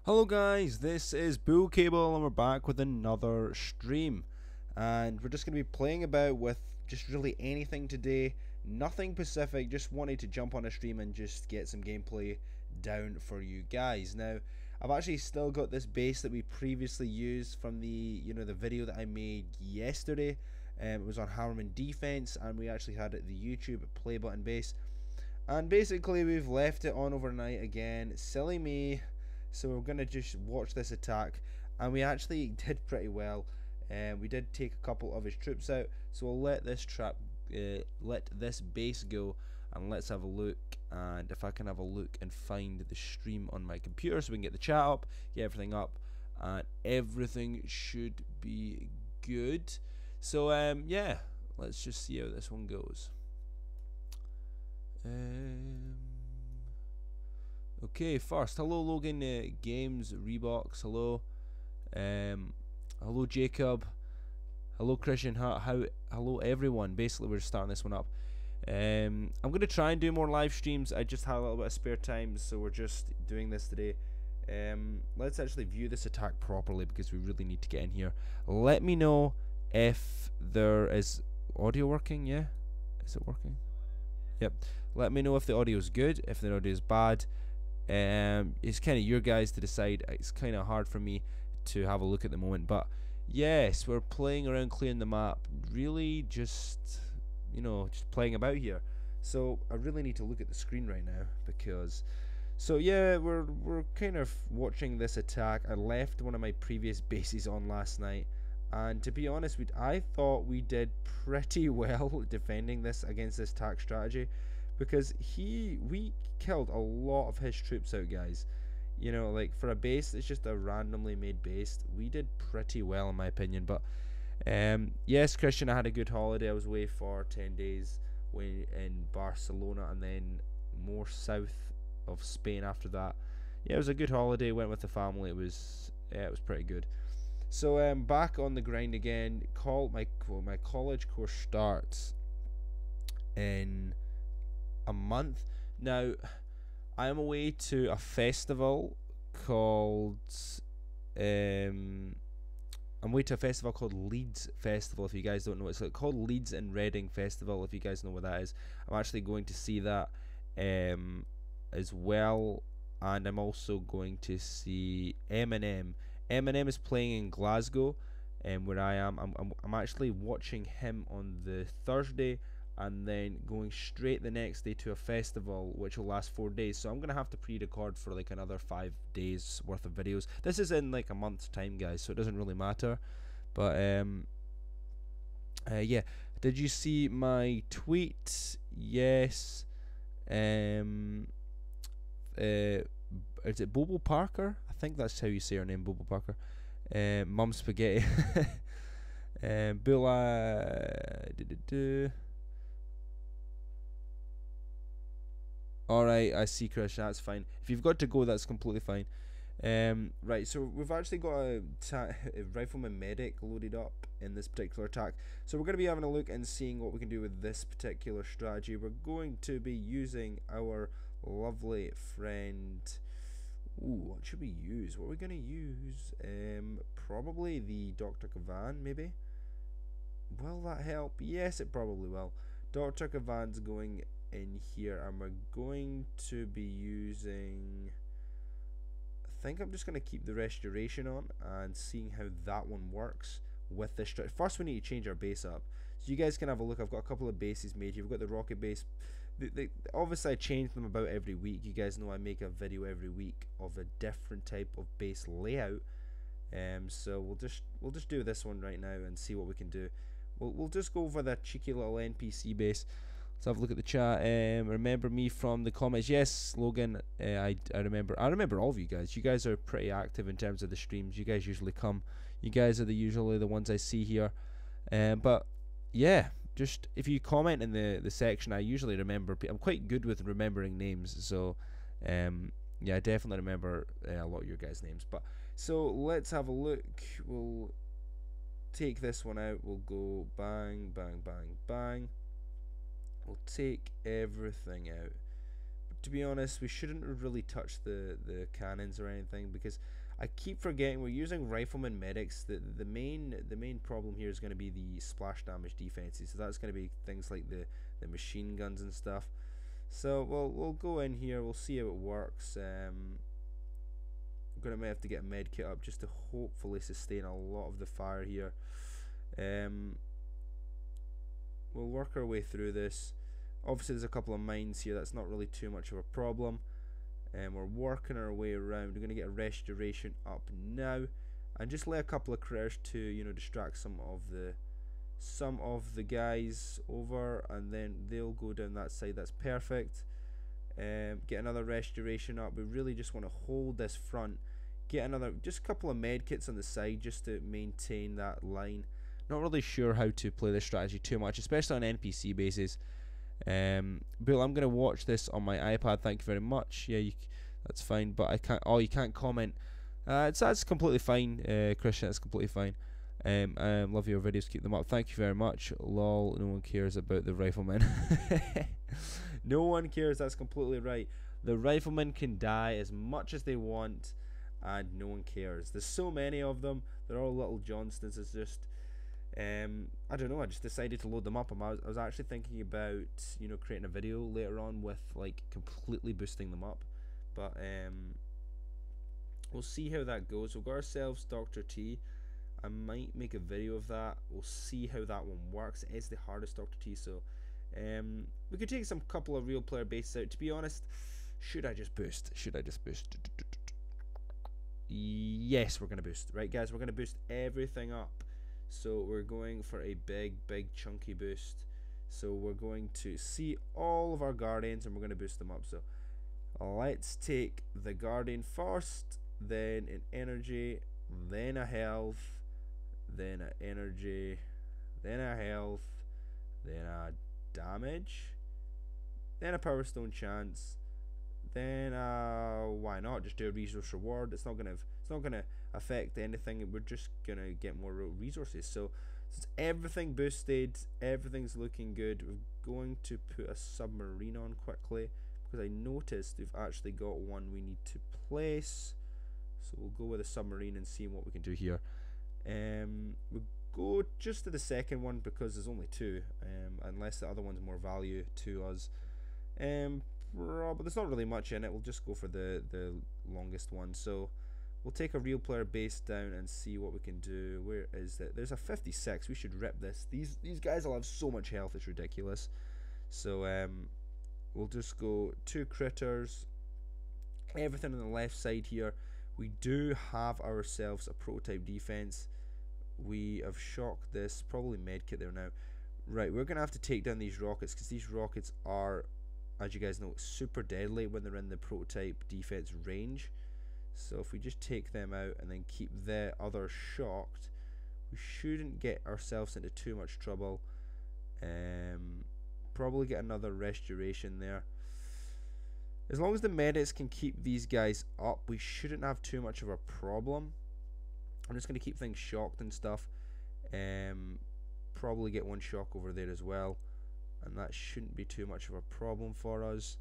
Hello guys, this is Bull Cable and we're back with another stream, and we're just going to be playing about with just really anything today. Nothing specific, just wanted to jump on a stream and just get some gameplay down for you guys. Now I've actually still got this base that we previously used from the video that I made yesterday. It was on Harriman defense, and we actually had it the YouTube play button base, and basically we've left it on overnight again. Silly me. So we're going to just watch this attack, and we actually did pretty well. We did take a couple of his troops out, so we'll let this base go, and let's have a look. And if I can have a look and find the stream on my computer so we can get the chat up, get everything up, and everything should be good. So yeah, let's just see how this one goes. Okay, first, hello Logan Games Rebox, hello, hello Jacob, hello Christian, hello everyone. Basically, we're starting this one up. I'm gonna try and do more live streams. I just had a little bit of spare time, so we're just doing this today. Let's actually view this attack properly because we really need to get in here. Let me know if there is audio working. Yeah, is it working? Yep. Let me know if the audio is good, if the audio is bad. It's kind of your guys to decide. It's kind of hard for me to have a look at the moment, but yes, we're playing around clearing the map, really just just playing about here. So I really need to look at the screen right now because yeah, we're kind of watching this attack. I left one of my previous bases on last night, and to be honest, I thought we did pretty well defending this against this attack strategy, because we killed a lot of his troops out, guys. Like for a base that's just a randomly made base, we did pretty well in my opinion. But yes, Christian, I had a good holiday. I was away for 10 days in Barcelona, and then more south of Spain after that. Yeah, it was a good holiday. Went with the family. It was pretty good. So back on the grind again. My college course starts in a month. Now I am away to a festival called I'm away to a festival called Leeds Festival. If you guys don't know, it's called Leeds and Reading Festival. If you guys know what that is, I'm actually going to see that as well, and I'm also going to see Eminem. Eminem is playing in Glasgow, where I am. I'm actually watching him on the Thursday, and then going straight the next day to a festival which will last 4 days. So I'm gonna have to pre-record for like another 5 days worth of videos. This is in like a month's time, guys, so it doesn't really matter. But yeah, did you see my tweet? Yes. Is it Bobo Parker? I think that's how you say her name, Bobo Parker. Mum Spaghetti. Alright, I see, Christian, that's fine. If you've got to go, that's completely fine. Right, so we've actually got a Rifleman medic loaded up in this particular attack. So we're going to be having a look and seeing what we can do with this particular strategy. We're going to be using our lovely friend. Ooh, what should we use? What are we going to use? Probably the Dr. Kavan, maybe? Will that help? Yes, it probably will. Dr. Kavan's going in here, and we're going to be using, I think I'm just going to keep the restoration on and seeing how that one works with this. First we need to change our base up, so you guys can have a look. I've got a couple of bases made. You've got the rocket base. Obviously I change them about every week. You guys know I make a video every week of a different type of base layout. So we'll just do this one right now and see what we can do. We'll just go over that cheeky little NPC base. Let's have a look at the chat. Remember me from the comments? Yes, Logan. I remember. I remember all of you guys. You guys are pretty active in terms of the streams. You guys usually come. You guys are usually the ones I see here. But yeah, just if you comment in the section, I usually remember. I'm quite good with remembering names, so yeah, I definitely remember a lot of your guys' names. But so let's have a look. We'll take this one out. We'll go bang, bang, bang, bang. We'll take everything out. to be honest, we shouldn't really touch the cannons or anything, because I keep forgetting we're using Rifleman medics. The main problem here is going to be the splash damage defenses. So that's going to be things like the machine guns and stuff. So we'll go in here. We'll see how it works. I'm may have to get a med kit up just to hopefully sustain a lot of the fire here. We'll work our way through this. Obviously there's a couple of mines here, that's not really too much of a problem. We're working our way around. We're going to get a restoration up now, and just lay a couple of critters to, you know, distract some of the guys over, and then they'll go down that side. That's perfect. Get another restoration up. We really just want to hold this front. Get another, just a couple of med kits on the side just to maintain that line. Not really sure how to play this strategy too much, especially on NPC bases. Bill, I'm gonna watch this on my iPad. Thank you very much. Yeah, that's fine. But I can't. Oh, you can't comment. That's completely fine, Christian. That's completely fine. Love your videos. Keep them up. Thank you very much. Lol. No one cares about the Riflemen. No one cares. That's completely right. The Riflemen can die as much as they want, and no one cares. There's so many of them. They're all little Johnstons. It's just. I don't know, I just decided to load them up. I was actually thinking about, you know, creating a video later on with like completely boosting them up, but we'll see how that goes. We've got ourselves Dr. T. I might make a video of that. We'll see how that one works. It is the hardest Dr. T, so we could take some couple of real player bases out. To be honest, should I just boost? Yes, we're gonna boost. Right, guys, we're gonna boost everything up. So we're going for a big chunky boost. So we're going to see all of our guardians and we're going to boost them up. So let's take the guardian first, then an energy, then a health, then a energy, then a health, then a damage, then a power stone chance, then why not just do a resource reward? It's not gonna affect anything. We're just gonna get more resources. So since everything boosted, everything's looking good, we're going to put a submarine on quickly, because I noticed we've actually got one we need to place. So we'll go with a submarine and see what we can do here. We'll go just to the second one because there's only two, unless the other one's more value to us. But there's not really much in it. We'll just go for the longest one. So we'll take a real player base down and see what we can do. Where is it? There's a 56. We should rip this. These guys will have so much health, it's ridiculous. So we'll just go 2 critters. Everything on the left side here. We do have ourselves a prototype defense. We have shocked this. Probably medkit there now. Right, we're going to have to take down these rockets, because these rockets are, as you guys know, super deadly when they're in the prototype defense range. So if we just take them out and then keep the other shocked, we shouldn't get ourselves into too much trouble. Probably get another restoration there. As long as the medics can keep these guys up, we shouldn't have too much of a problem. I'm just going to keep things shocked and stuff. Probably get one shock over there as well, and that shouldn't be too much of a problem for us.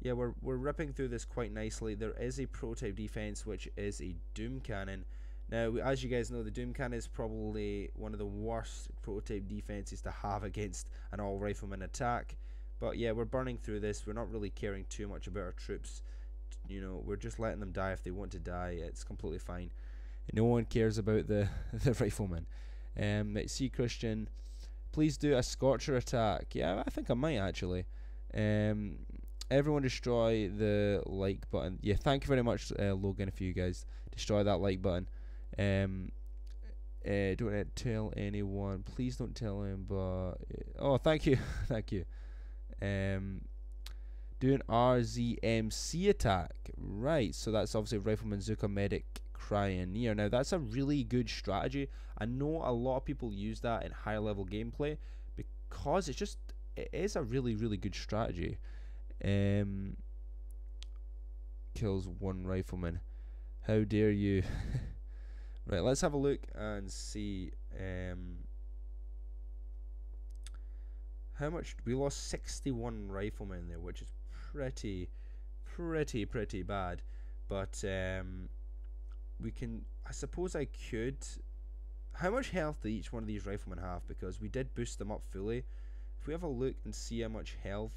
Yeah, we're ripping through this quite nicely. There is a prototype defense, which is a Doom Cannon. Now, as you guys know, the Doom Cannon is probably one of the worst prototype defenses to have against an all rifleman attack. But yeah, we're burning through this. We're not really caring too much about our troops. You know, we're just letting them die if they want to die. It's completely fine. No one cares about the rifleman. Let's see, Christian. Please do a Scorcher attack. Yeah, I think I might actually. Everyone destroy the like button. Yeah, thank you very much, Logan, if you guys destroy that like button. Don't tell anyone. Please don't tell him. But oh, thank you, thank you. Do an RZMC attack. Right, so that's obviously Rifleman, Zuka, Medic, Cryoneer. Now that's a really good strategy. I know a lot of people use that in higher level gameplay because it is a really good strategy. Kills 1 rifleman. How dare you? Right, let's have a look and see how much we lost. 61 riflemen there, which is pretty pretty bad. But we can, I suppose I could. How much health do each one of these riflemen have? Because we did boost them up fully. If we have a look and see how much health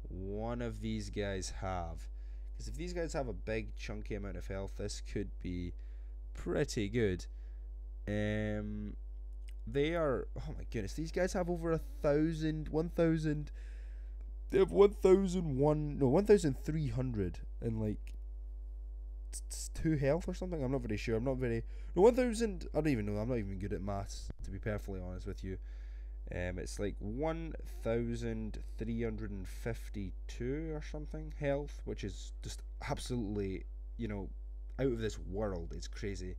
one of these guys have, because if these guys have a big chunky amount of health, this could be pretty good. They are, oh my goodness, these guys have over 1,000. They have 1,300 and like 2 health or something. I'm not very sure. No, 1,000. I don't even know. I'm not even good at maths, to be perfectly honest with you. It's like 1,352 or something health, which is just absolutely, out of this world. It's crazy.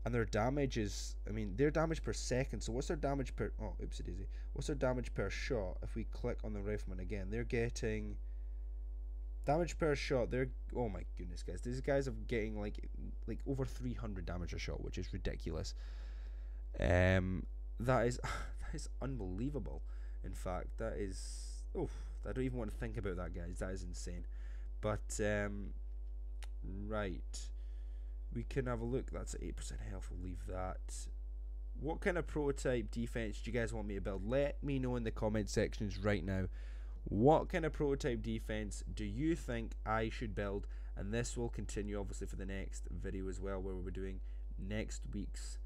And their damage is, I mean, their damage per second. So what's their damage per, oh, oopsie daisy. What's their damage per shot? If we click on the Rifleman again, they're getting damage per shot. They're, oh my goodness, guys. These guys are getting like over 300 damage a shot, which is ridiculous. That is unbelievable. In fact, that is, oh, I don't even want to think about that, guys. That is insane. But right, we can have a look. That's at 8% health. We'll leave that. What kind of prototype defense do you guys want me to build? Let me know in the comment sections right now. What kind of prototype defense do you think I should build? And this will continue obviously for the next video as well, where we'll be doing next week's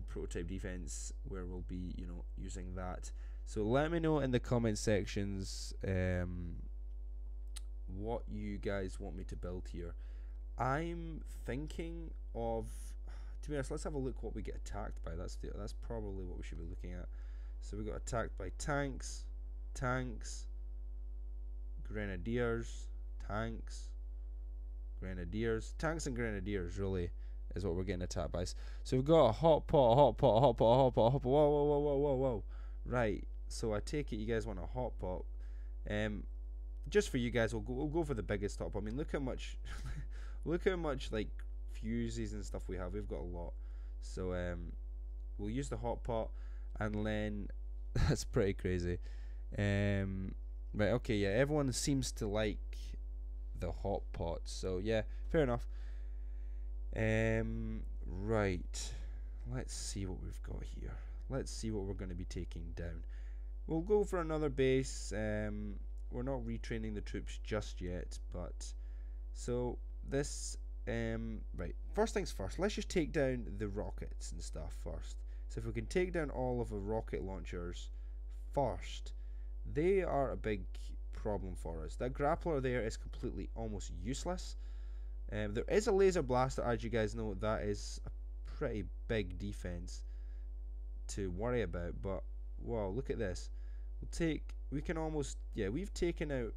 prototype defense, where we'll be using that. So let me know in the comment sections what you guys want me to build here. I'm thinking of, to be honest, let's have a look what we get attacked by. That's probably what we should be looking at. So we got attacked by tanks, grenadiers, tanks and grenadiers really is what we're getting attacked by. So we've got a hot pot. Whoa. Right, so I take it you guys want a hot pot. Just for you guys, we'll go for the biggest hot pot. I mean, look how much look how much like fuses and stuff we have. We've got a lot. So we'll use the hot pot, and then that's pretty crazy. Right, okay, yeah, everyone seems to like the hot pot, so yeah, fair enough. Right, let's see what we've got here. Let's see what we're going to be taking down. We'll go for another base. We're not retraining the troops just yet, but so this right, first things first, let's just take down the rockets and stuff first. So if we can take down all of the rocket launchers first, they are a big problem for us. That grappler there is completely almost useless. There is a laser blaster, as you guys know. That is a pretty big defense to worry about, but wow, look at this. We can almost, yeah, we've taken out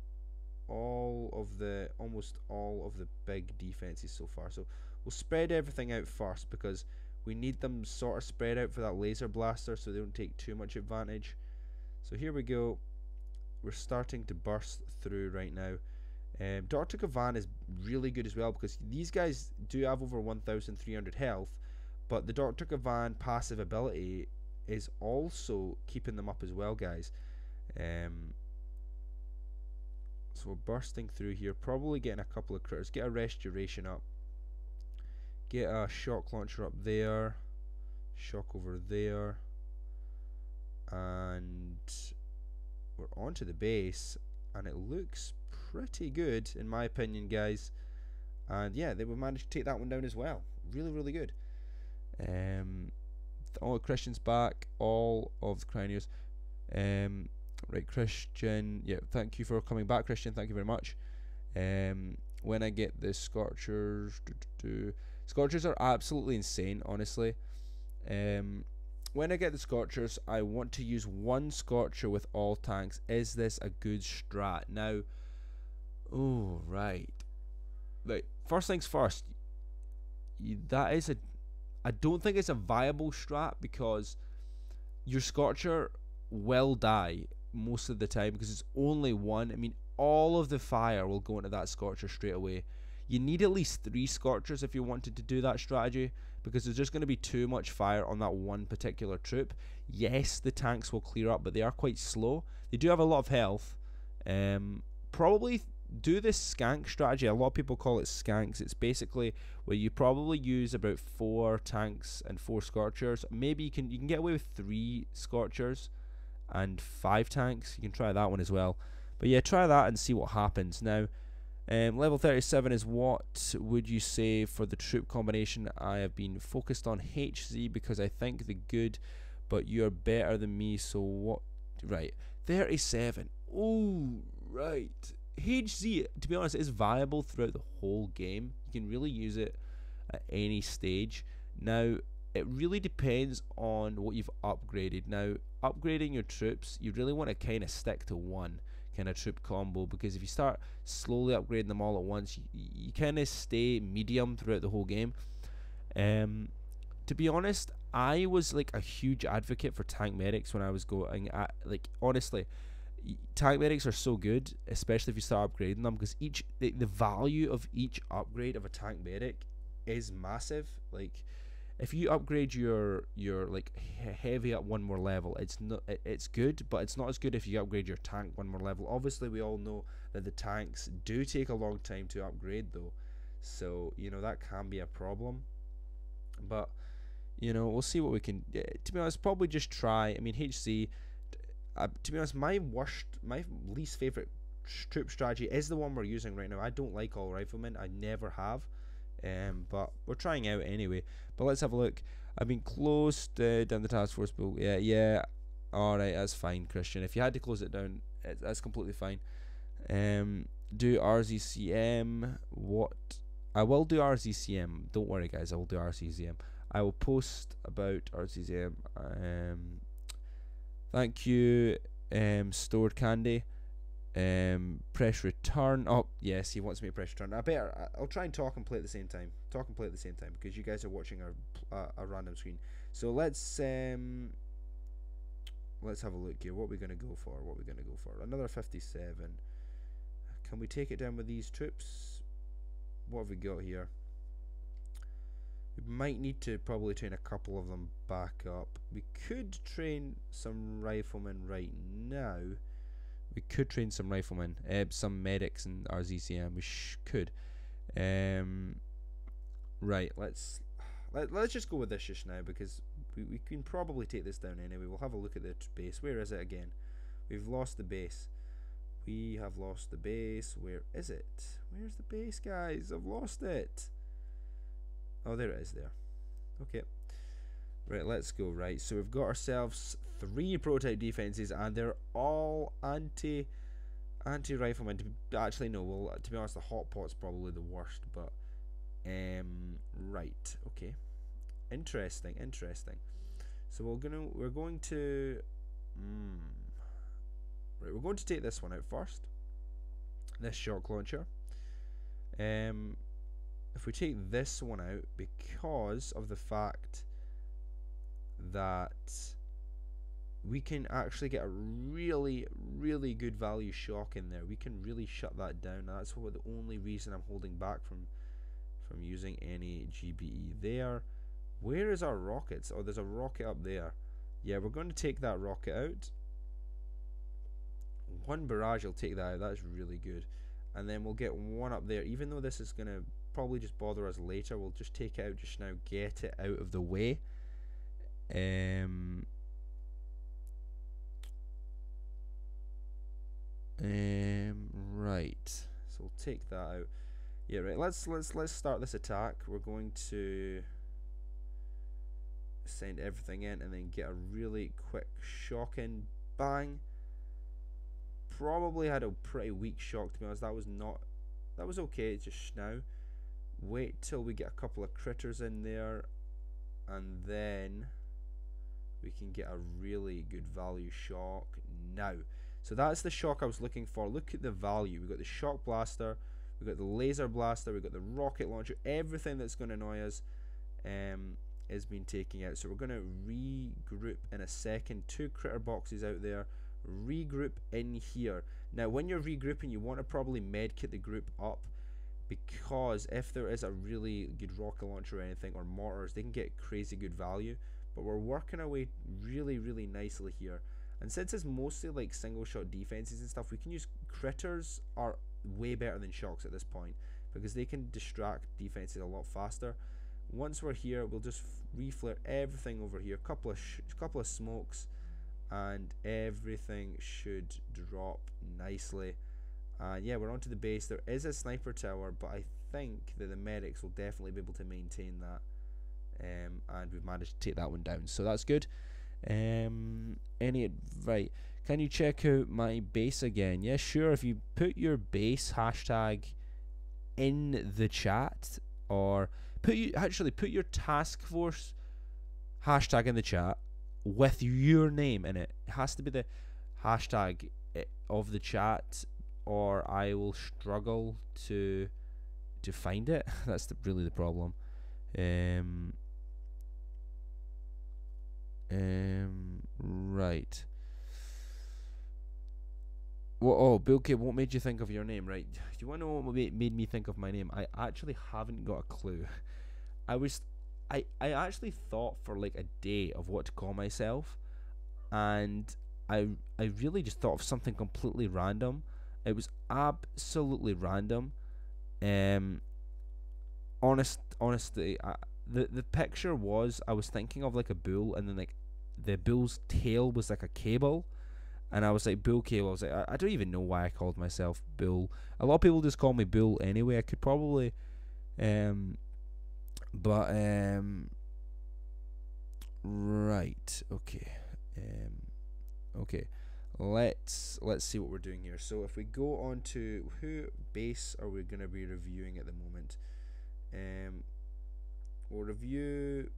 almost all of the big defenses so far. So we'll spread everything out first, because we need them sort of spread out for that laser blaster so they don't take too much advantage. So here we go. We're starting to burst through right now. Dr. Kavan is really good as well, because these guys do have over 1,300 health, but the Dr. Kavan passive ability is also keeping them up as well, guys. So we're bursting through here, probably getting a couple of critters. Get a restoration up, get a shock launcher up there, shock over there, and we're onto the base, and it looks pretty good in my opinion, guys. And yeah, they will manage to take that one down as well. Really good. All Christian's back, all of the Craniers. Right, Christian, yeah, thank you for coming back, Christian, thank you very much. When I get the Scorchers, Scorchers are absolutely insane, honestly. When I get the Scorchers, I want to use one Scorcher with all tanks. Is this a good strat? Now, oh, right. First things first, I don't think it's a viable strat, because your Scorcher will die most of the time because it's only one. I mean, all of the fire will go into that Scorcher straight away. You need at least 3 Scorchers if you wanted to do that strategy, because there's just going to be too much fire on that one particular troop. Yes, the tanks will clear up, but they are quite slow. They do have a lot of health. Probably do this skank strategy. A lot of people call it skanks. It's basically where you probably use about 4 tanks and 4 scorchers. Maybe you can get away with 3 scorchers and 5 tanks. You can try that one as well. But yeah, try that and see what happens. Now, level 37 is what would you say for the troop combination? I have been focused on HZ because I think the good, but you're better than me, so what? Right, 37. Oh, right. HZ, to be honest, is viable throughout the whole game. You can really use it at any stage. Now, it really depends on what you've upgraded. Now, upgrading your troops, you really want to kind of stick to one kind of troop combo, because if you start slowly upgrading them all at once, you kind of stay medium throughout the whole game. To be honest, I was like a huge advocate for tank medics when I was going at, like, honestly, tank medics are so good, especially if you start upgrading them, because the value of each upgrade of a tank medic is massive. Like, if you upgrade your like heavy up one more level, it's good, but it's not as good if you upgrade your tank one more level. Obviously, we all know that the tanks do take a long time to upgrade though, so you know that can be a problem. But you know, we'll see what we can. To be honest, probably just try. I mean, HC. To be honest, my least favorite troop strategy is the one we're using right now. I don't like all riflemen. I never have. But we're trying out anyway. But let's have a look. I've been closed down the task force, but yeah. All right, that's fine, Christian. If you had to close it down, that's completely fine. Do RZCM. What? I will do RZCM. Don't worry, guys. I will do RZCM. I will post about RZCM. Thank you, stored candy. Press return. Oh yes, he wants me to press return. I'll try and talk and play at the same time. Because you guys are watching a random screen. So let's have a look here. What we're gonna go for? Another 57. Can we take it down with these troops? What have we got here? We might need to probably train a couple of them back up. We could train some riflemen right now. We could train some riflemen, some medics and RZCM. We could. Right, let's just go with this just now, because we can probably take this down anyway. We'll have a look at the base. Where is it again? We've lost the base. We have lost the base. Where is it? Where's the base, guys? I've lost it. Oh, there it is there. Okay. Right, let's go. Right, so we've got ourselves 3 prototype defenses, and they're all anti-riflemen. Actually, no. Well, to be honest, the hot pot's probably the worst. But right. Okay. Interesting. So we're going to right. We're going to take this one out first. This shock launcher. If we take this one out, because of the fact that we can actually get a really good value shock in there, we can really shut that down. That's the only reason I'm holding back from using any GBE there. Where is our rockets? Oh, there's a rocket up there. Yeah, we're going to take that rocket out. One barrage will take that out. That's really good. And then we'll get one up there. Even though this is going to probably just bother us later, we'll just take it out just now, get it out of the way. Right, so we'll take that out. Yeah, right, let's start this attack. We're going to send everything in and then get a really quick shock in. Bang. Probably had a pretty weak shock, to be honest. That was okay just now. Wait till we get a couple of critters in there, and then we can get a really good value shock now. So that's the shock I was looking for. Look at the value. We've got the shock blaster, we've got the laser blaster, we've got the rocket launcher. Everything that's going to annoy us is being taken out. So we're going to regroup in a second. 2 critter boxes out there. Regroup in here. Now when you're regrouping, you want to probably medkit the group up, because if there is a really good rocket launcher or anything, or mortars, they can get crazy good value. But we're working our way really nicely here. And since it's mostly like single shot defenses and stuff, we can use critters are way better than shocks at this point because they can distract defenses a lot faster. Once we're here, we'll just reflare everything over here. Couple of smokes, and everything should drop nicely. And yeah, we're onto the base. There is a sniper tower, but I think that the medics will definitely be able to maintain that. And we've managed to take that one down, so that's good. Right? Can you check out my base again? Yeah, sure. If you put your base hashtag in the chat, or put your task force hashtag in the chat with your name in it. It has to be the hashtag of the chat, or I will struggle to find it. That's really the problem. Right. Well, oh, Bill K, what made you think of your name? Right. Do you want to know what made me think of my name? I actually haven't got a clue. I actually thought for like a day of what to call myself, and I really just thought of something completely random. It was absolutely random. Honestly, the picture was, I was thinking of like a bull, and then like the bull's tail was like a cable, and I was like, Bull Cable. I was like, I don't even know why I called myself Bull. A lot of people just call me Bull anyway. I could probably, but right, okay, okay. Let's see what we're doing here. So if we go on to who base are we gonna be reviewing at the moment? We'll review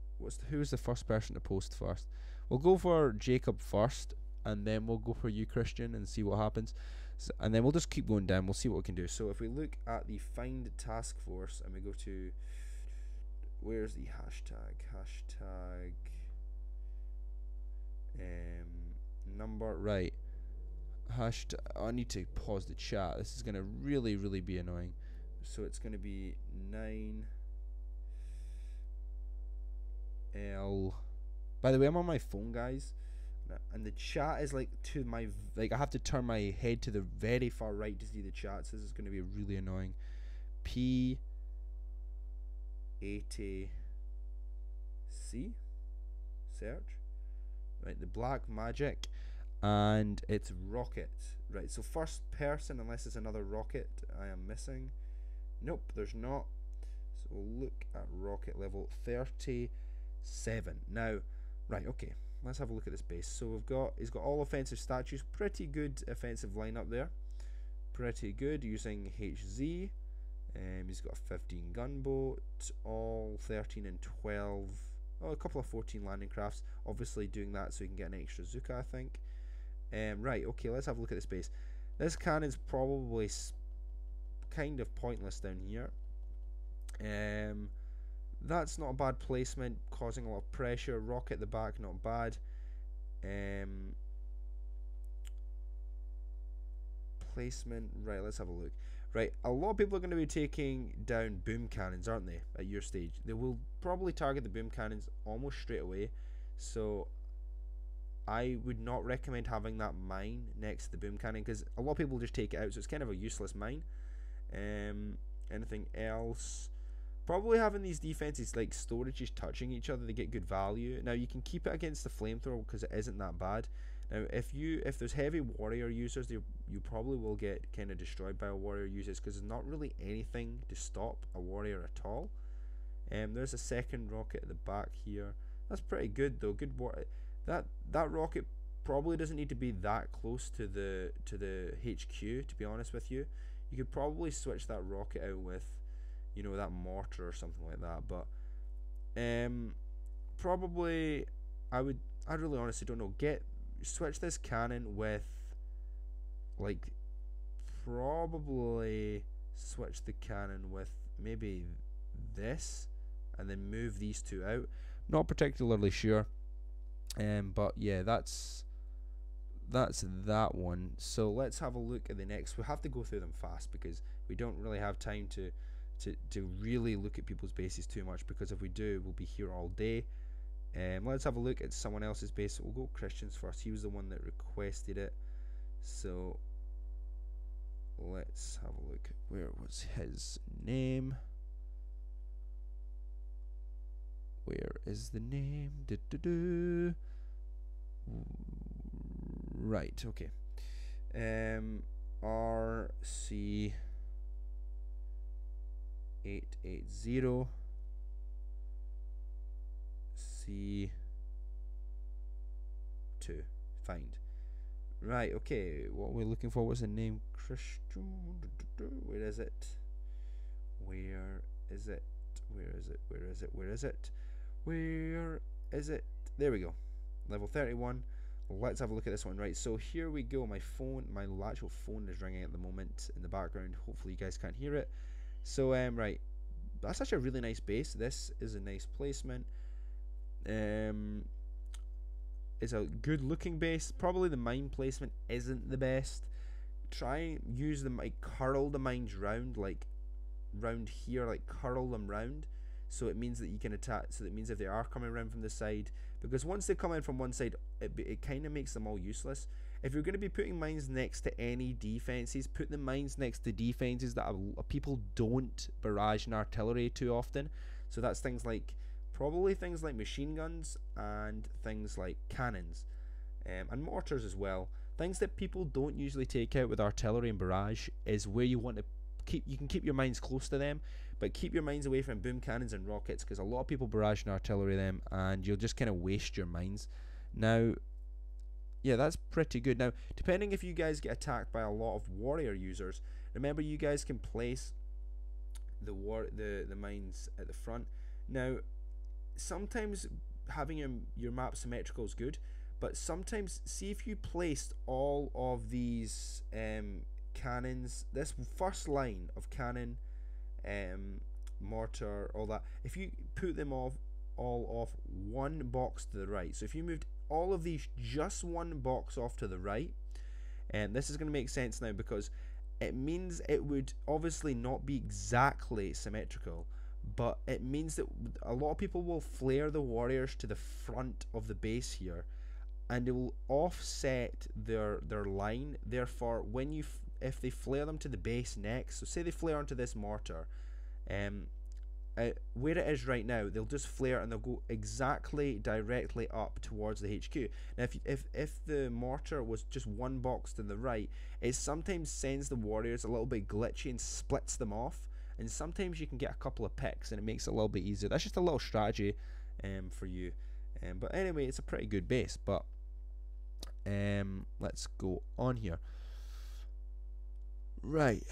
who's the first person to post first. We'll go for Jacob first, and then we'll go for you, Christian, and see what happens. So, and then we'll just keep going down. We'll see what we can do. So if we look at the find task force and we go to, where's the hashtag number, right? Hashtag. I need to pause the chat. This is gonna really be annoying. So it's gonna be 9L. By the way, I'm on my phone, guys, and the chat is like to my, like, I have to turn my head to the very far right to see the chat. So this is gonna be really annoying. P80C search. Right, the black magic, and it's rocket. Right, so first person, unless it's another rocket I am missing. Nope, there's not. So we'll look at rocket level 37. Now, right, okay, let's have a look at this base. So he's got all offensive statues, pretty good offensive lineup there. Pretty good, using HZ. He's got a 15 gunboat, all 13 and 12. Oh, a couple of 14 landing crafts. Obviously doing that so he can get an extra Zuka, I think. Right, okay, let's have a look at this base. This cannon's probably kind of pointless down here. That's not a bad placement, causing a lot of pressure. Rocket at the back, not bad. Placement, right, let's have a look. Right, a lot of people are going to be taking down boom cannons, aren't they, at your stage? They will probably target the boom cannons almost straight away, so I would not recommend having that mine next to the boom cannon, because a lot of people just take it out, so it's kind of a useless mine. Anything else? Probably having these defenses like storages touching each other, they get good value. Now you can keep it against the flamethrower because it isn't that bad. Now if there's heavy warrior users, you probably will get kind of destroyed by a warrior users because there's not really anything to stop a warrior at all. There's a second rocket at the back here. That's pretty good though. Good that rocket probably doesn't need to be that close to the HQ, to be honest with you. You could probably switch that rocket out with, you know, that mortar or something like that, but probably I really honestly don't know. Switch this cannon with, like, probably switch the cannon with maybe this, and then move these two out. Not particularly sure, but yeah, that's that one. So let's have a look at the next. We have to go through them fast because we don't really have time to really look at people's bases too much, because if we do, we'll be here all day. Let's have a look at someone else's base. We'll go Christian's first. He was the one that requested it. So let's have a look. Where was his name? Where is the name? Right, okay. RC 880 C2. Find. Right, okay. What we're looking for was the name Christian. Where is it? Where is it? Where is it? Where is it? Where is it? Where is it? There we go. Level 31. Let's have a look at this one. Right, so here we go. My phone, my actual phone is ringing at the moment in the background. Hopefully you guys can't hear it. So right, that's actually a really nice base. This is a nice placement. It's a good looking base. Probably the mine placement isn't the best. Try use them, like curl the mines round, like round here, like curl them round, so it means that you can attack. So that means if they are coming around from the side, because once they come in from one side, it kind of makes them all useless. If you're going to be putting mines next to any defenses, put the mines next to defenses that people don't barrage and artillery too often. So that's things like probably things like machine guns and things like cannons, and mortars as well. Things that people don't usually take out with artillery and barrage is where you want to keep. You can keep your mines close to them, but keep your mines away from boom cannons and rockets, because a lot of people barrage and artillery them, and you'll just kind of waste your mines. Now, yeah, that's pretty good. Now, depending if you guys get attacked by a lot of warrior users, remember you guys can place the mines at the front. Now, sometimes having your map symmetrical is good, but sometimes see if you placed all of these cannons, this first line of cannon, mortar, all that, if you put them all off one box to the right, so if you moved all of these just one box off to the right, and this is going to make sense now, because it means it would obviously not be exactly symmetrical, but it means that a lot of people will flare the warriors to the front of the base here, and it will offset their line. Therefore, when you if they flare them to the base next, so say they flare onto this mortar, where it is right now, they'll just flare and they'll go exactly directly up towards the HQ. Now, if the mortar was just one box to the right, it sometimes sends the warriors a little bit glitchy and splits them off. And sometimes you can get a couple of picks, and it makes it a little bit easier. That's just a little strategy for you. But anyway, it's a pretty good base. But let's go on here. Right.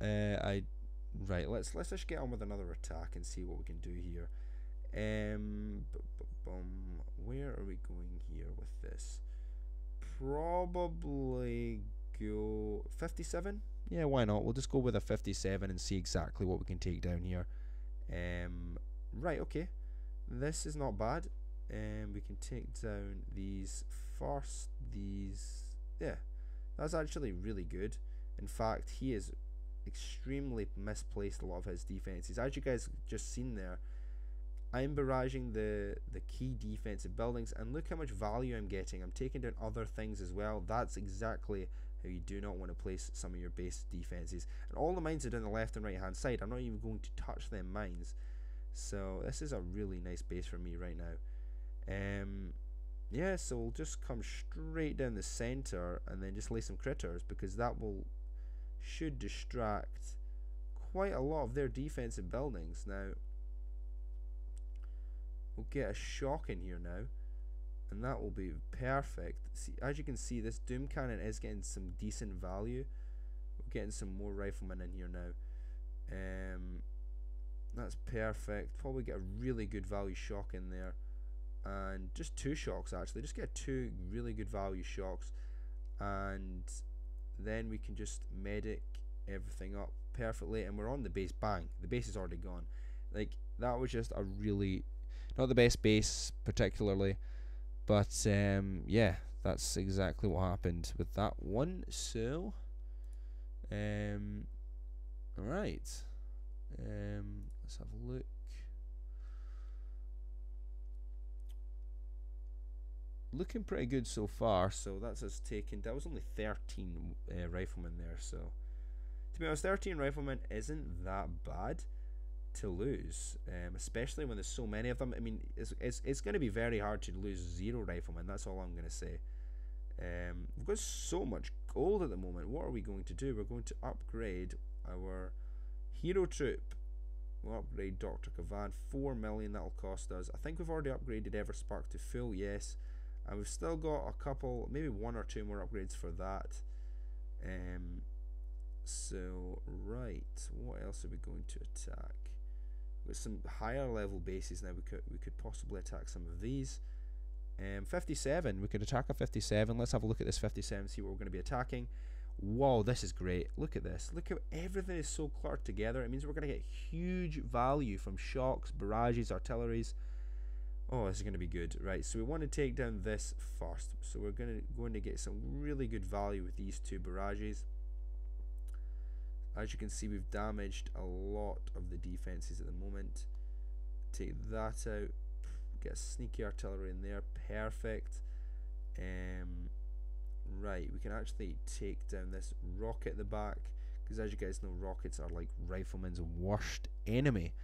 Let's just get on with another attack and see what we can do here. Where are we going here with this? Probably go 57. Yeah, why not? We'll just go with a 57 and see exactly what we can take down here. Right, okay. This is not bad. We can take down these first. Yeah, that's actually really good. In fact, he is extremely misplaced a lot of his defenses. As you guys just seen there, I'm barraging the key defensive buildings, and look how much value I'm getting. I'm taking down other things as well. That's exactly how you do not want to place some of your base defenses. And all the mines are down the left and right hand side. I'm not even going to touch them mines. So this is a really nice base for me right now. Yeah, so we'll just come straight down the center and then just lay some critters, because that should distract quite a lot of their defensive buildings. Now we'll get a shock in here now, and that will be perfect. See, as you can see, this doom cannon is getting some decent value. We're getting some more riflemen in here now. That's perfect. Probably get a really good value shock in there, and just 2 shocks actually. Just get 2 really good value shocks, and then we can just medic everything up perfectly, and we're on the base. Bang, the base is already gone. Like, that was just a really not the best base particularly, but yeah, that's exactly what happened with that one. So alright, let's have a look. looking pretty good so far. So that's us taking. That was only 13 riflemen there. So to be honest, 13 riflemen isn't that bad to lose, especially when there's so many of them. I mean, it's going to be very hard to lose 0 riflemen. That's all I'm going to say. We've got so much gold at the moment. What are we going to do? We're going to upgrade our hero troop. We'll upgrade Dr. Kavan. 4 million that'll cost us. I think we've already upgraded Everspark to full, yes. And we've still got a couple, maybe 1 or 2 more upgrades for that. So, right, what else are we going to attack? With some higher level bases now, we could possibly attack some of these. 57, we could attack a 57. Let's have a look at this 57, see what we're going to be attacking. Whoa, this is great. Look at this. Look how everything is so cluttered together. It means we're going to get huge value from shocks, barrages, artilleries. Oh, this is going to be good. Right, so we want to take down this first. So we're going to get some really good value with these 2 barrages. As you can see, we've damaged a lot of the defenses at the moment. Take that out. Get a sneaky artillery in there. Perfect. Right, we can actually take down this rocket at the back, because as you guys know, rockets are like riflemen's worst enemy.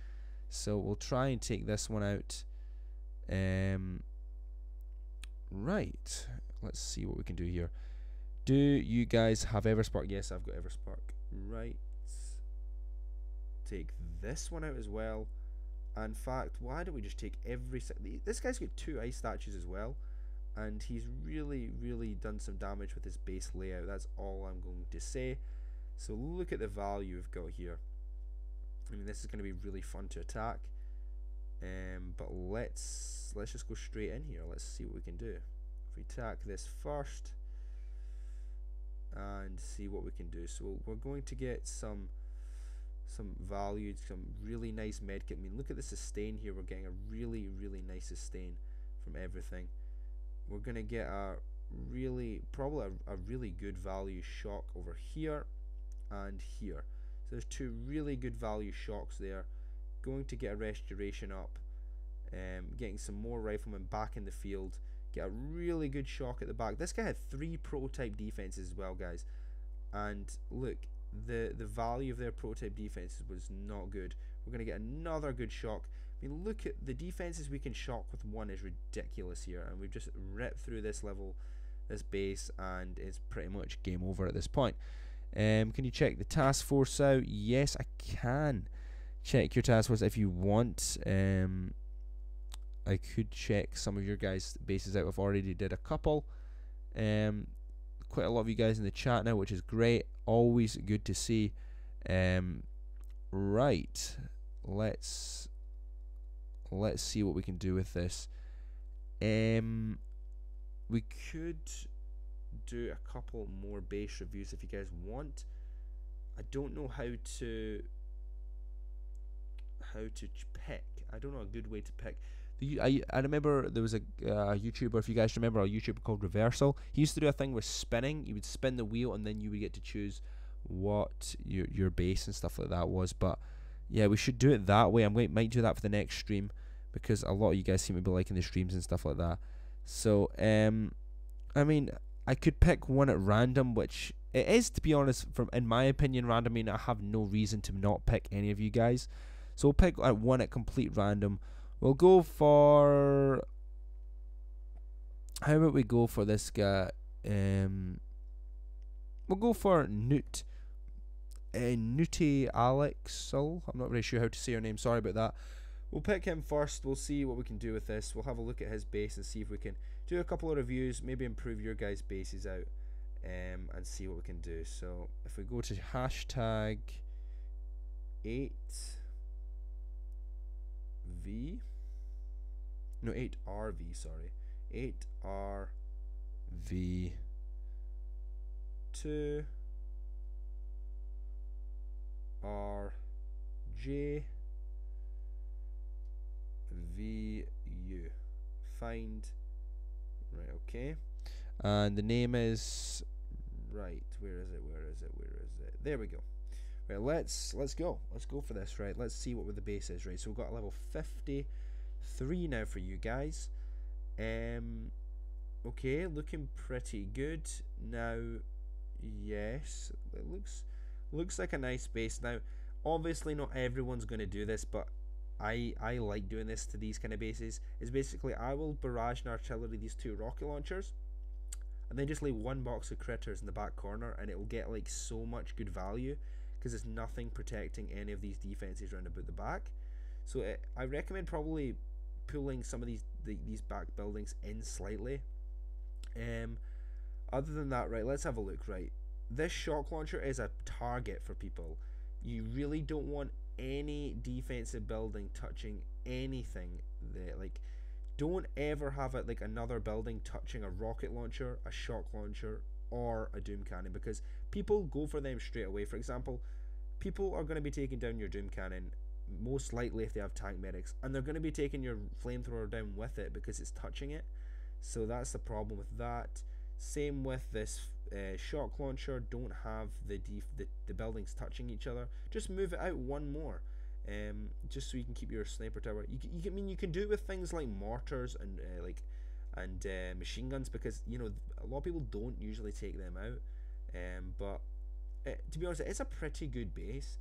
So we'll try and take this one out. Right, let's see what we can do here. Do you guys have Everspark? Yes, I've got Everspark. Right, take this one out as well. In fact, why don't we just take this guy's got 2 ice statues as well, and he's really done some damage with his base layout. That's all I'm going to say. So look at the value we've got here. I mean, this is going to be really fun to attack. But let's just go straight in here. Let's see what we can do. If we attack this first and see what we can do. So we're going to get some value, some really nice medkit. I mean, look at the sustain here. We're getting a really nice sustain from everything. We're gonna get probably a really good value shock over here and here. So there's 2 really good value shocks there. Going to get a restoration up, getting some more riflemen back in the field. Get a really good shock at the back. This guy had 3 prototype defenses as well, guys, and look, the value of their prototype defenses was not good. We're going to get another good shock. I mean, look at the defenses we can shock with 1 is ridiculous here, and we've just ripped through this level, this base, and it's pretty much game over at this point. Can you check the task force out? Yes, I can check your task force if you want. I could check some of your guys' bases out. I've already did a couple. Quite a lot of you guys in the chat now, which is great. Always good to see. Right, let's see what we can do with this. We could do a couple more base reviews if you guys want. I don't know how to pick. I don't know a good way to pick. I remember there was a YouTuber, if you guys remember, a YouTuber called Reversal. He used to do a thing with spinning. You would spin the wheel and then you would get to choose what your base and stuff like that was. But yeah, we should do it that way. Might do that for the next stream, because a lot of you guys seem to be liking the streams and stuff like that. So I mean, I could pick one at random, which it is, to be honest, in my opinion, random. I mean, I have no reason to not pick any of you guys. So we'll pick one at complete random. We'll go for, how about we go for this guy? We'll go for Newt. Newty Alexel. I'm not really sure how to say her name. Sorry about that. We'll pick him first. We'll see what we can do with this. We'll have a look at his base and see if we can do a couple of reviews. Maybe improve your guys' bases out, and see what we can do. So if we go to hashtag 8RV, sorry, 8RV 2 RJ VU. Find. Right, okay. And the name is, right, where is it? There we go. Right, let's go. Let's go for this, right? Let's see what the base is, right? So we've got a level 53 now for you guys. Okay, looking pretty good. Now, yes, it looks like a nice base. Now, obviously not everyone's going to do this, but I like doing this to these kind of bases. Is basically I will barrage and artillery these two rocket launchers, and then just leave one box of critters in the back corner, and it will get like so much good value because there's nothing protecting any of these defenses around about the back. So I recommend probably pulling some of these back buildings in slightly. Um, Other than that, right, let's have a look. Right, this shock launcher is a target for people. You really don't want any defensive building touching anything there. Like, don't ever have it like another building touching a rocket launcher, a shock launcher, or a doom cannon, because people go for them straight away. For example, people are going to be taking down your doom cannon most likely if they have tank medics, and they're going to be taking your flamethrower down with it because it's touching it. So that's the problem with that. Same with this shock launcher. Don't have the buildings touching each other. Just move it out one more, just so you can keep your sniper tower. I mean, you can do it with things like mortars and machine guns, because you know a lot of people don't usually take them out. But to be honest, it's a pretty good base.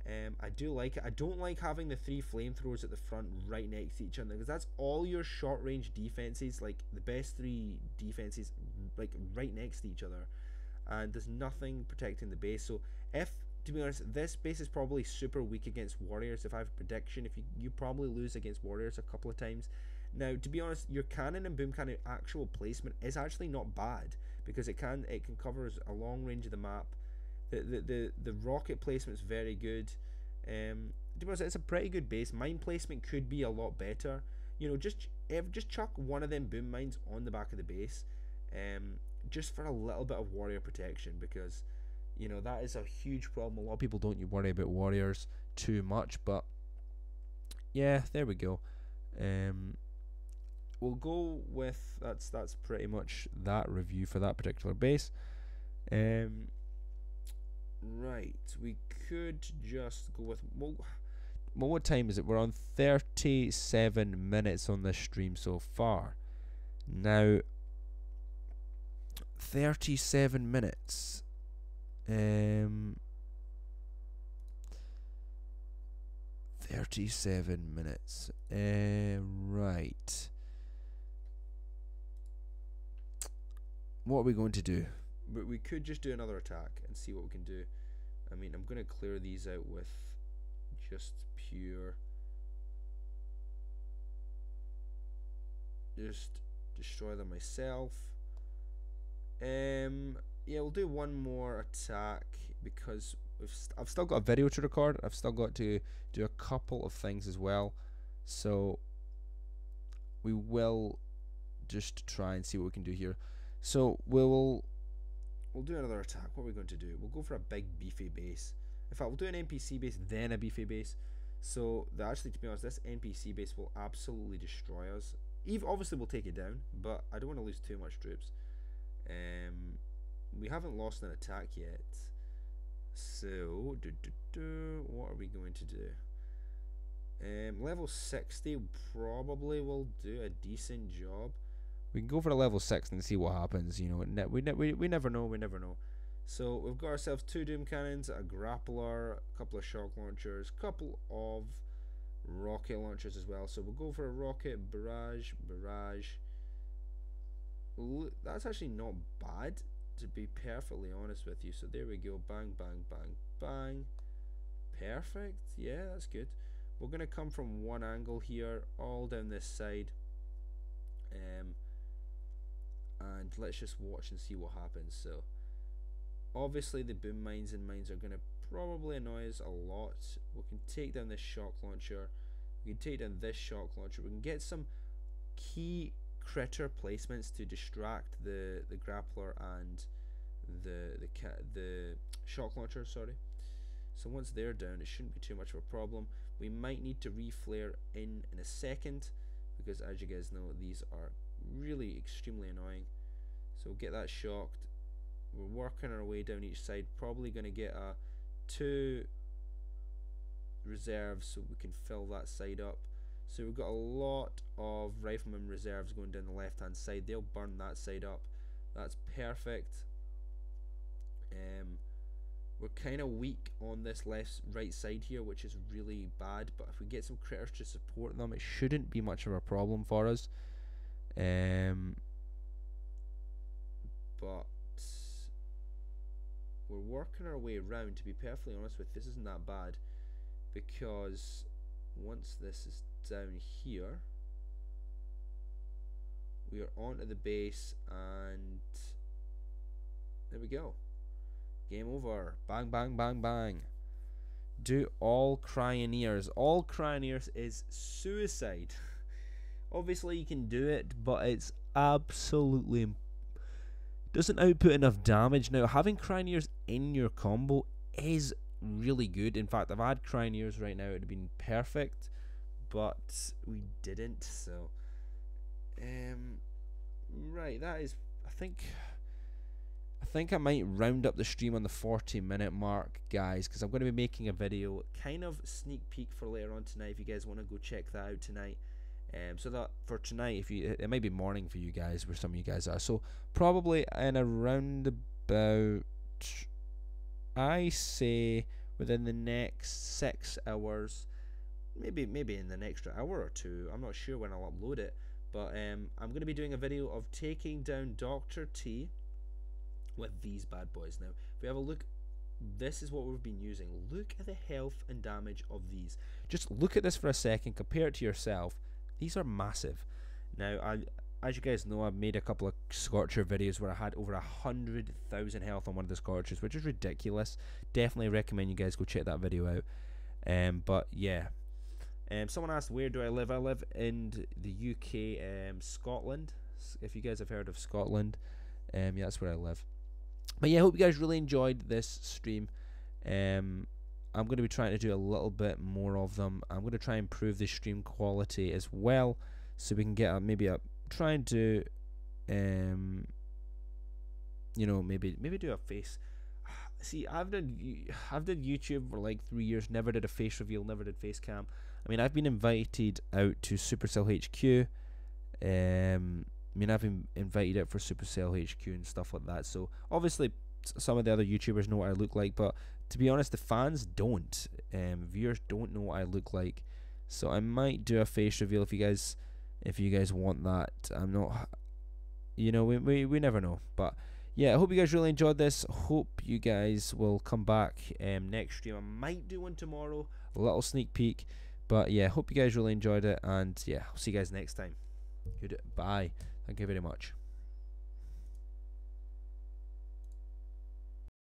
I do like it. I don't like having the three flamethrowers at the front right next to each other, because that's all your short range defenses, like the best three defenses, like right next to each other, and there's nothing protecting the base. So if, to be honest, this base is probably super weak against warriors. If I have a prediction, if you probably lose against warriors a couple of times. Now, to be honest, your cannon and boom cannon actual placement is actually not bad, because it can cover a long range of the map. The rocket placement is very good. To be honest, it's a pretty good base. Mine placement could be a lot better. You know, just chuck one of them boom mines on the back of the base, just for a little bit of warrior protection, because you know that is a huge problem. A lot of people don't worry about warriors too much, but yeah, there we go. We'll go with that's pretty much that review for that particular base. Right, we could just go with well, what time is it? We're on 37 minutes on this stream so far. Now, 37 minutes. 37 minutes. Right. What are we going to do? We could just do another attack and see what we can do. I mean, I'm going to clear these out with just pure... just destroy them myself. Yeah, we'll do one more attack, because I've still got a video to record. I've still got to do a couple of things as well. So we will just try and see what we can do here. So we'll do another attack. What are we going to do? We'll go for a big beefy base. In fact, we'll do an NPC base, then a beefy base. So actually, to be honest, this NPC base will absolutely destroy us. Obviously, we'll take it down, but I don't want to lose too much troops. We haven't lost an attack yet. So, what are we going to do? Level 60 probably will do a decent job. We can go for a level 6 and see what happens. You know, we never know. We never know. So we've got ourselves 2 doom cannons, a grappler, a couple of shock launchers, a couple of rocket launchers as well. So we'll go for a rocket barrage. That's actually not bad, to be perfectly honest with you. So there we go. Bang, bang, bang, bang. Perfect. Yeah, that's good. We're going to come from one angle here, all down this side. And let's just watch and see what happens. So obviously the boom mines and mines are going to probably annoy us a lot. We can take down this shock launcher. We can take down this shock launcher. We can get some key critter placements to distract the grappler and the shock launcher, sorry. So once they're down, it shouldn't be too much of a problem. We might need to reflare in a second, because as you guys know, these are really extremely annoying. So we'll get that shocked. We're working our way down each side, probably going to get a 2 reserves so we can fill that side up. So we've got a lot of Rifleman reserves going down the left hand side. They'll burn that side up. That's perfect. We're kind of weak on this right side here, which is really bad, but if we get some critters to support them, it shouldn't be much of a problem for us. But we're working our way around. To be perfectly honest with you, this isn't that bad, because once this is down here, we are onto the base, and there we go. Game over. Bang, bang, bang, bang. Do all cryoneers. All cryoneers is suicide. Obviously you can do it, but it's absolutely doesn't output enough damage. Now, having cryoneers in your combo is really good. In fact, I've had cryoneers right now, it would have been perfect, but we didn't. So right, that is, I think I might round up the stream on the 40-minute mark, guys, because I'm going to be making a video, kind of sneak peek for later on tonight, if you guys want to go check that out tonight. So that for tonight, if you, it might be morning for you guys, where some of you guys are. So probably in around about, I say within the next 6 hours, maybe in the next hour or two. I'm not sure when I'll upload it, but I'm going to be doing a video of taking down Dr. T with these bad boys. Now, if we have a look, this is what we've been using. Look at the health and damage of these. Just look at this for a second, compare it to yourself. These are massive. Now, as you guys know, I've made a couple of Scorcher videos where I had over 100,000 health on one of the Scorchers, which is ridiculous. Definitely recommend you guys go check that video out. But yeah, someone asked, where do I live? I live in the UK, Scotland. If you guys have heard of Scotland, yeah, that's where I live. But yeah, I hope you guys really enjoyed this stream. I'm going to be trying to do a little bit more of them. I'm going to try and improve the stream quality as well, so we can get trying to you know, maybe do a face. See, I've done YouTube for like 3 years, never did a face reveal, never did face cam. I mean, I've been invited out to Supercell HQ. I mean, I've been invited out for Supercell HQ and stuff like that. So obviously, some of the other YouTubers know what I look like, but to be honest, the fans don't. Viewers don't know what I look like. So I might do a face reveal if you guys want that. I'm not, you know, we never know. But yeah, I hope you guys really enjoyed this. Hope you guys will come back next stream. I might do one tomorrow, a little sneak peek. But yeah, hope you guys really enjoyed it, and yeah, I'll see you guys next time. Goodbye. Thank you very much.